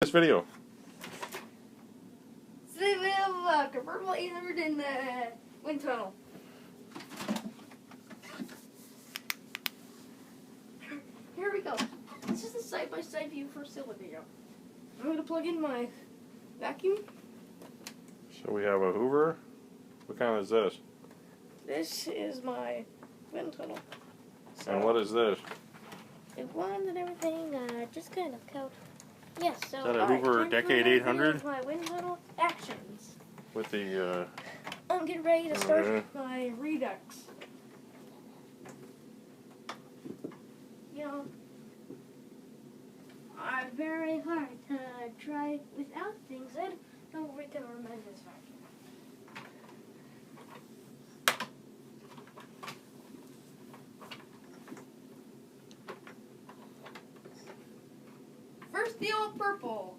this video? Today we have a convertible 800 in the wind tunnel. Here we go. This is the side-by-side view for silver video. I'm going to plug in my vacuum. So we have a Hoover. What kind is this? This is my wind tunnel. So And what is this? it won and everything, just kind of count. Yes, so Is that a alright, Hoover time for Decade another 800? video of my wind tunnel actions. With the, I'm getting ready to start Okay. my redux. You know, I'm very hard to try without things. I don't recommend this vacuum. First, the old purple.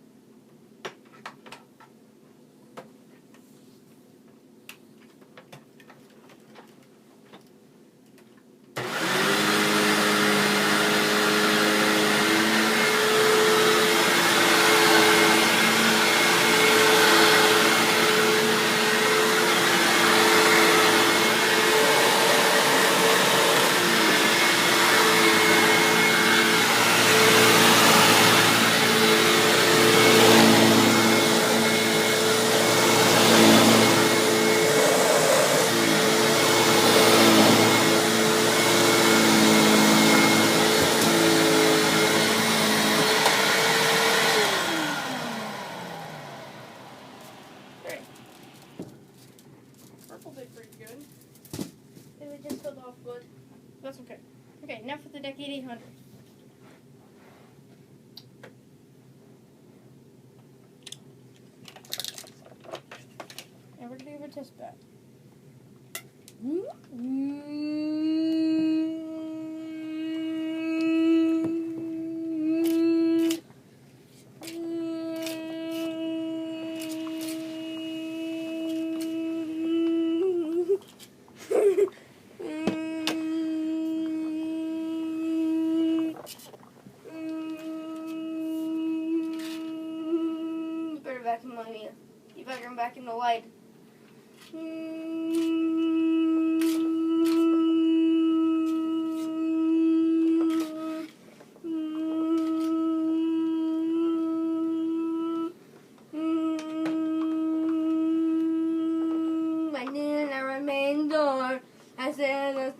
Purple did pretty good. It would just filled off good. That's okay. Okay, now for the Decade 800. And we're gonna give it a test back. Better vacuum on me. You better vacuum the light. I didn't remain door. I said,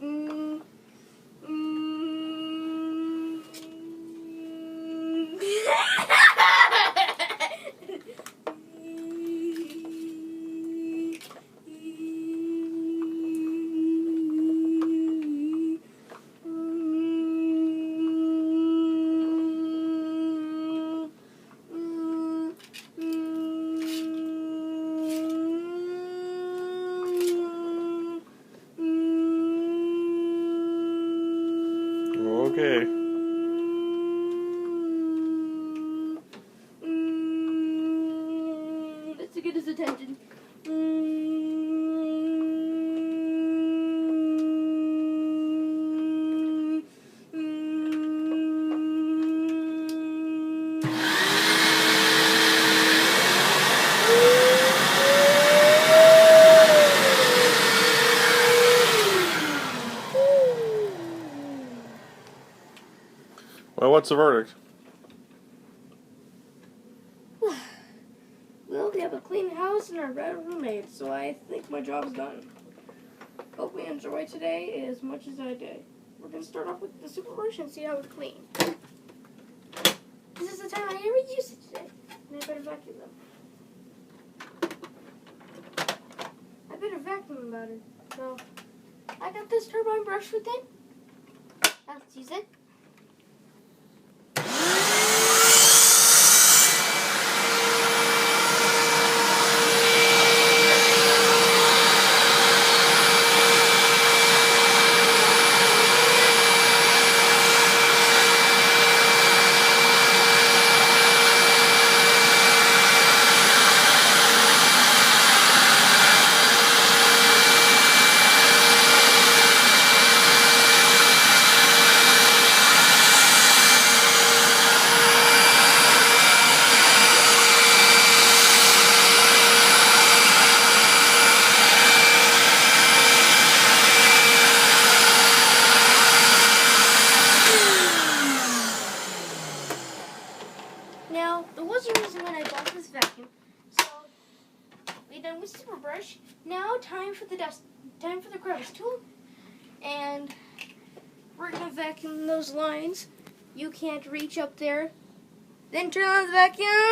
Okay. Let's get his attention. Well, what's the verdict? Well, we have a clean house and our red roommate, so I think my job's done. Hope we enjoy today as much as I did. We're going to start off with the super brush and see how it's clean. This is the time I ever use it today, and I better vacuum them. I better vacuum about it. So, I got this turbine brush with it. Let's use it. So there was a reason when I bought this vacuum. So we done with super brush. Now time for the crevice tool, and we're gonna vacuum those lines. You can't reach up there. Then turn on the vacuum.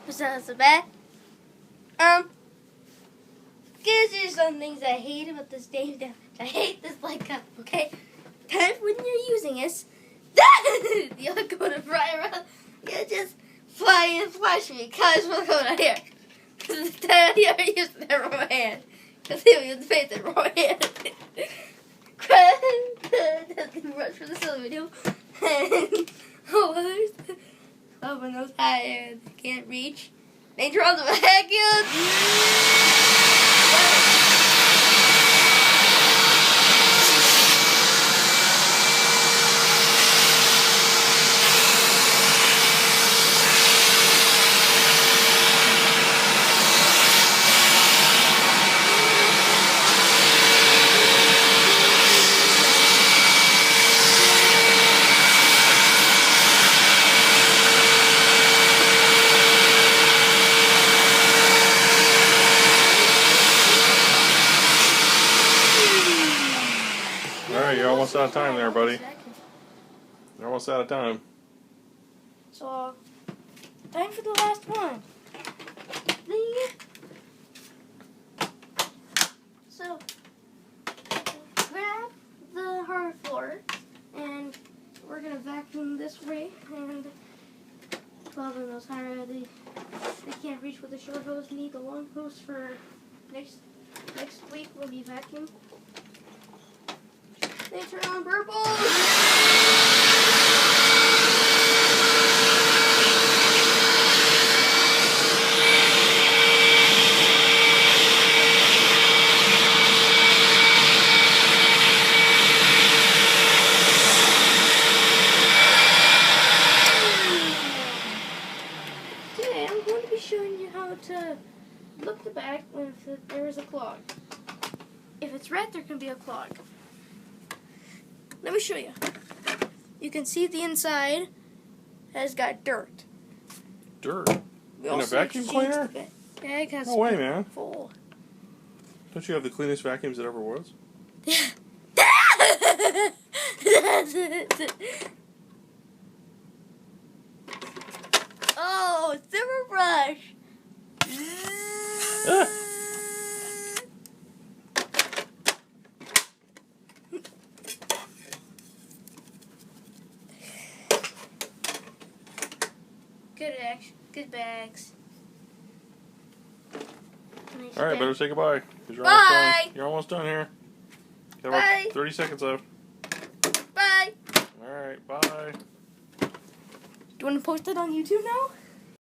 Besides the back, guess there's some things I hate about this Dave. I hate this light cup. Okay, time when you're using this, you're gonna fly around. You just fly and flash me, cause we're going here. Cause the time you're using the wrong hand, cause he was facing the wrong hand. Doesn't rush for the silver video. Open those high hands, can't reach. They draw the vacuum. You're almost out of time there, buddy. You're almost out of time. So, time for the last one. So, grab the hard floor, and we're going to vacuum this way, and 12 of those higher, they can't reach with the short hose. Need the long hose for next week will be vacuum. They turn on purple. Today I'm going to be showing you how to look the back when there is a clog. If it's red, there can be a clog. Let me show you. You can see the inside has got dirt. Dirt? In a vacuum cleaner? Bag has no way, man. Full. Don't you have the cleanest vacuums that ever was? Oh, silver brush. Good action. Good bags. Nice. All right, better say goodbye. 'Cause you're Bye. almost done. You're almost done here. Got about Bye. 30 seconds left. Bye. All right, bye. Do you want to post it on YouTube now?